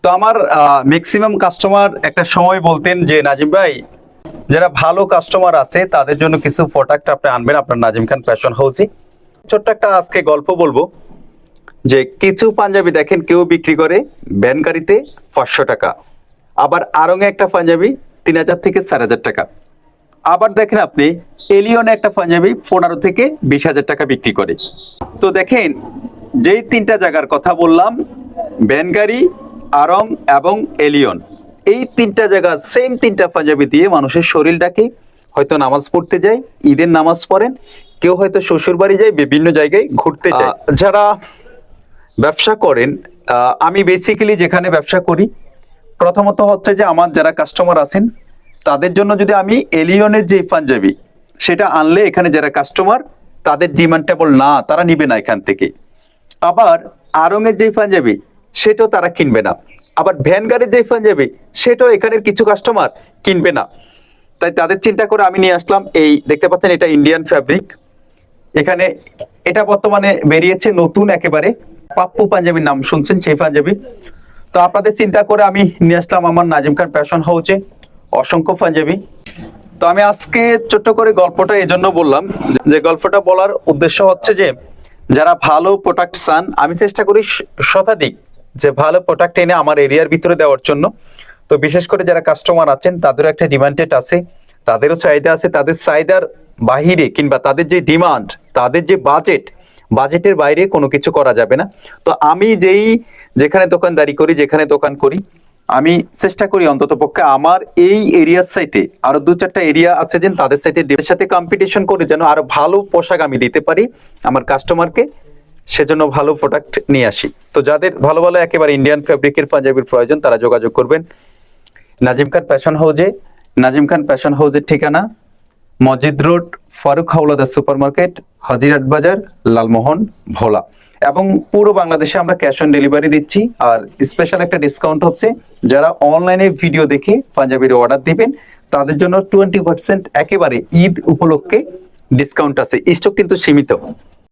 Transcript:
তো আমার maximum customer একটা সময় বলতেন যে নাজিম ভাই, যারা ভালো কাস্টমার আছে তাদের জন্য কিছু প্রোডাক্ট আপনি আনবেন আপনার নাজিম খান ফ্যাশন হাউসে। ছোট্ট একটা আজকে গল্প বলবো যে কিছু পাঞ্জাবি দেখেন কেউ বিক্রি করে ভ্যান গাড়িতে 500 টাকা, আবার আড়ং-এ একটা পাঞ্জাবি 3000 থেকে 4000 টাকা, আবার দেখেন আপনি এলিয়নে একটা পাঞ্জাবি 15 থেকে 20,000 টাকা বিক্রি করে। তো দেখেন, যেই তিনটা জায়গার কথা বললাম, ভ্যান গাড়ি, আড়ং এবং এলিয়ন, এই তিনটা জায়গা সেম তিনটা পাঞ্জাবি দিয়ে মানুষের শরীরটাকে হয়তো নামাজ পড়তে যায়, ঈদের নামাজ পড়েন, কেউ হয়তো শ্বশুর বাড়ি যায়, বিভিন্ন জায়গায় ঘুরতে যায়। যারা ব্যবসা করেন, আমি বেসিক্যালি যেখানে ব্যবসা করি, প্রথমত হচ্ছে যে আমার যারা কাস্টমার আছেন তাদের জন্য যদি আমি এলিয়নের যে পাঞ্জাবি সেটা আনলে এখানে যারা কাস্টমার তাদের ডিমান্ডেবল না, তারা নিবে না এখান থেকে। আবার আড়ং-এর যে পাঞ্জাবি সেটাও তারা কিনবে না, আবার ভ্যান গাড়ির যে পাঞ্জাবি সেটাও এখানের কিছু কাস্টমার কিনবে না। তাই তাদের চিন্তা করে আমি নিয়ে আসলাম, এই দেখতে পাচ্ছেন এটা ইন্ডিয়ান ফ্যাব্রিক। এখানে এটা বর্তমানে বেরিয়েছে নতুন একেবারে, পাপ্পু পাঞ্জাবির নাম শুনছেন সেই পাঞ্জাবি। তো আপনাদের চিন্তা করে আমি নিয়ে আসলাম আমার নাজিম খান ফ্যাশন হাউসে অসংখ্য পাঞ্জাবি। তো আমি আজকে ছোট্ট করে গল্পটা এই জন্য বললাম, যে গল্পটা বলার উদ্দেশ্য হচ্ছে যে যারা ভালো প্রোডাক্ট চান, আমি চেষ্টা করি শতাধিক যে ভালো প্রোডাক্ট এনে আমার এরিয়ার ভিতরে দেওয়ার জন্য। তো বিশেষ করে যারা কাস্টমার আছেন তাদেরও একটা ডিমান্ডেড আছে, তাদেরও চাহিদা আছে, তাদের চাহিদার বাহিরে কিংবা তাদের যে ডিমান্ড, তাদের যে বাজেটের বাইরে কোনো কিছু করা যাবে না। তো আমি যেখানে দোকানদারি করি, যেখানে দোকান করি, আমি চেষ্টা করি অন্তত পক্ষে আমার এই এরিয়ার চাইতে আরো 2-4টা এরিয়া আছে যেন তাদের সাথে কম্পিটিশন করে যেন আরো ভালো পোশাক আমি দিতে পারি আমার কাস্টমারকে, সেজন্য ভালো প্রোডাক্ট নিয়ে আসি। তো যাদের ভালো ভালো একেবারে ইন্ডিয়ান ফ্যাব্রিকের পাঞ্জাবির প্রয়োজন তারা যোগাযোগ করবেন নাজিম খান ফ্যাশন হাউসে। নাজিম খান ফ্যাশন হাউসের ঠিকানা Masjid road, Faruk Howladar super market, Hajirhat Bazar, Lalmohan, ভোলা। এবং পুরো বাংলাদেশে আমরা ক্যাশ অন ডেলিভারি দিচ্ছি। আর স্পেশাল একটা ডিসকাউন্ট হচ্ছে, যারা অনলাইনে ভিডিও দেখে পাঞ্জাবির অর্ডার দিবেন তাদের জন্য 20% একেবারে ঈদ উপলক্ষে ডিসকাউন্ট আছে। স্টক কিন্তু সীমিত।